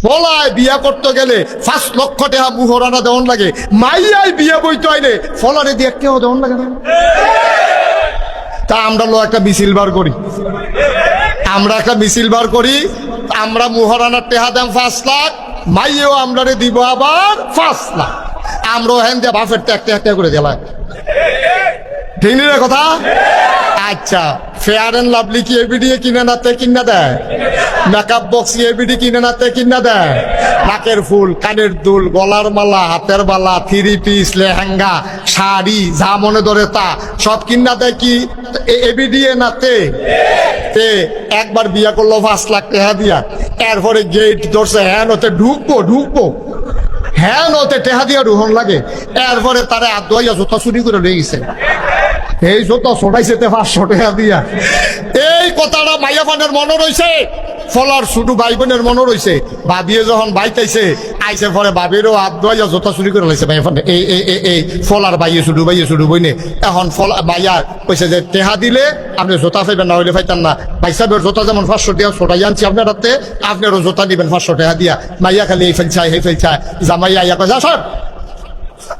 ফলায় বিয়া করতে গেলে 5 লক্ষ টাকা মুহরানা দেওয়ান লাগে, মাইয়াই বিয়া বইতে আইলে ফলারে দিয়ে কেউ দেওয়ান লাগে না। তা আমরা একটা মিছিল বার করি, আমরা মুহরানার টেহা দাম 5 লাখ, মাইয়েও আমরা দিব আবার 5 লাখ, আমরা হেন দিয়ে বাফের একটা করে দিলাম। ঠিক নি রে কথা? আচ্ছা, ফেয়ার এন্ড লাভলি কি এবিডি কিনে নাতে কিনা দেয়? মেকআপ বক্স এবিডি কিনে নাতে কিনা দেয়? নাকের ফুল, কানের দুল, গলার মালা, হাতের বালা, 3 পিস, লেহেঙ্গা, শাড়ি, যা মনে ধরে তা সব কিনা দেয় কি এবিডি নাতে? তে একবার বিয়া করলো 5 লাখ টাকা দিয়া, এরপরে গেট ধরছে, হ্যাঁ ওতে ঢুকবো হ্যাঁ ওতে টেহা দিয়া ঢুকন লাগে, এরপরে তারা আদুয়াইয়া জোতা চুরি করে নিয়ে গেছে। এই জোতা ছড়াইছে 500 টাকা দিয়া। এই কথাটা মাইয়া পানের মনে রয়েছে, ফলার ছোট ভাই বোনের মনে রয়েছে। ভাবিয়ে যখন বাইতাইছে আইসে পরে ভাবিরও আদুয়াইয়া জোতা চুরি করে লাইছে মাইয়া পানে। এই ফলার বাইয়ে ছোট বইনে এখন ফল মাইয়া কইছে যে টেহা দিলে আপনি জোতা পাইবেন, না হইলে পাইতেন না। ভাই সাহেবের জোতা যেমন 500 টাকা ছড়াই আনছি আপনার হাতে, আপনারও জোতা দিবেন 500 টাকা দিয়া। মাইয়া খালি এই ফেলছায় এই ফেলছায়, জামাইয়া আইয়া কয় যা সর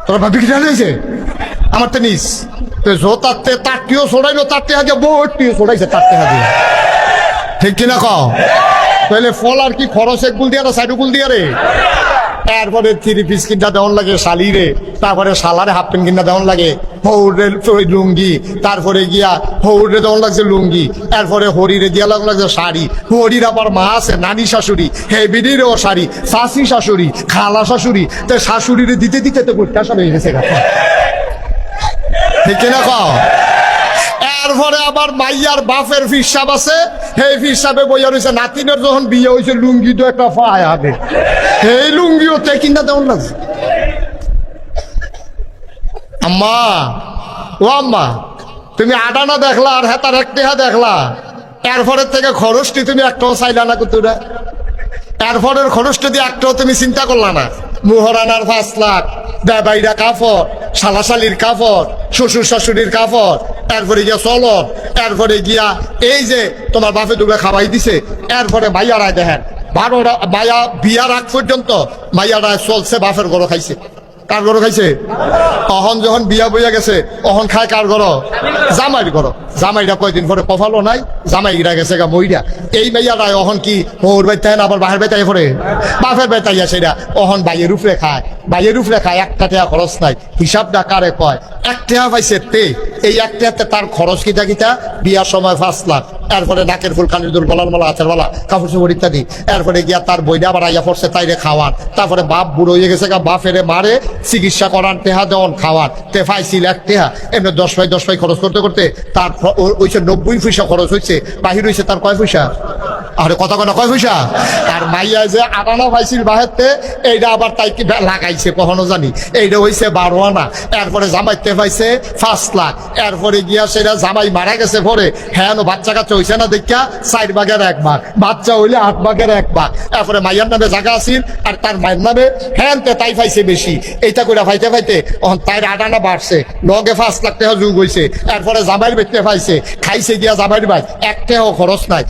তোরা ভাবি কি জানাইছে আমার টেনিস জোতাতে তারটিও ছড়াইলো, তারটে হাজে বউটিও ছড়াইছে তারটে হাজে। ঠিক কিনা কও? তাহলে ফল আর কি খরচ এক গুল দিয়া না সাইড গুল দিয়া রে? এরপরে 3 পিস কিনা দেওয়ান লাগে শালিরে, তারপরে শালারে হাফ প্যান্ট কিনা দেওয়ান লাগে, হৌরের লুঙ্গি, তারপরে গিয়া হৌরে দেওয়ান লাগছে লুঙ্গি, এরপরে হরিরে দিয়া লাগছে শাড়ি। হরির আবার মা আছে নানি শাশুড়ি, হেবিডিরও শাড়ি, শাশি শাশুড়ি, খালা শাশুড়ি, তো শাশুড়িরে দিতে দিতে তো গোটা সব হয়ে গেছে। ঠিক কিনা কও? এরপরে আবার মাইয়ার বাপের ফিসাব আছে, সেই ফিসাবে বইয়া রয়েছে নাতিনের যখন বিয়ে হয়েছে লুঙ্গি তো একটা পায় হবে, সেই লুঙ্গিও তে কিনা দেওয়ান লাগছে। আম্মা ও আম্মা, তুমি আডানা দেখলা আর হেতার এক টেহা দেখলা, এরপরের থেকে খরচটি তুমি একটাও চাইলা না কুতুরা, এরপরের খরচটা দিয়ে একটাও তুমি চিন্তা করলা না। মুহরানার 5 লাখ, বেবাইরা কাপড়, শালাশালির কাপড়, শ্বশুর শাশুড়ির কাপড়, এরপরে গিয়া চলো, এরপরে গিয়া এই যে তোমার বাপে দুগা খাওয়াই দিছে, এরপরে মাইয়ারায় দেখেন 12টা মাইয়া বিয়ার আগ পর্যন্ত মাইয়ারায় চলছে বাপের গরো খাইছে। কার গরো খাইছে? অহন যখন বিয়া বইয়া গেছে অহন খায় কার গরো? জামাইর গরো। জামাইরা কয়দিন পরে কফালো নাই, জামাইরা গেছে গা মইরা। এই মাইয়ারায় অহন কি ওর বাইতে না আবার বাহের বাইতাই পরে বাপের বাইতাইয়া সেটা অহন বাইয়ের উপরে খায়, বাইয়ের উপরে খায়, 1 টাকা খরচ নাই। হিসাবটা কারে কয়? 1 টাকা পাইছে তে, এই 1 টাকাতে তার খরচ কিটা বিয়ার সময় 5 লাখ, এরপরে নাকের ফুল, কানের দুল, গলার মালা, হাতের মালা, কাপড় চোপড় ইত্যাদি, এরপরে গিয়া তার বইটা আবার আইয়া পড়ছে তাইরে খাওয়ান, তারপরে বাপ বুড়ো হয়ে গেছে গা, বাপেরে মারে চিকিৎসা করান, টেহা দেওয়ান, খাওয়ান, তে পাইছিল 1 টাকা, এমনি 10 পাই খরচ করতে করতে তার ওইসে 90 পয়সা খরচ হয়েছে, বাহির হয়েছে তার কয় পয়সা? আরে কথা কয় না, কয় পয়সা? আর মাইয়া যে আটানা পাইছিল বাহেরতে, এইটা আবার তাই কি লাগাইছে কখনো জানি, এইটা হয়েছে 12 আনা। এরপরে জামাইতে পাইছে 5 লাখ, এরপরে গিয়া সেটা জামাই মারা গেছে পরে, হ্যাঁ বাচ্চা কাচ্চা হয়েছে না দেখিয়া 4 ভাগের 1 ভাগ, বাচ্চা হইলে 8 ভাগের 1 ভাগ। এরপরে মাইয়ার নামে জায়গা আছিল আর তার মায়ের নামে, হ্যাঁ তাই পাইছে বেশি। এইটা করে পাইতে তাই আটানা বাড়ছে, লগে 5 লাখ টাকা যোগ হয়েছে। এরপরে জামাইর বেচতে পাইছে, খাইছে গিয়া জামাইর ভাই 1 টাকাও খরচ নাই।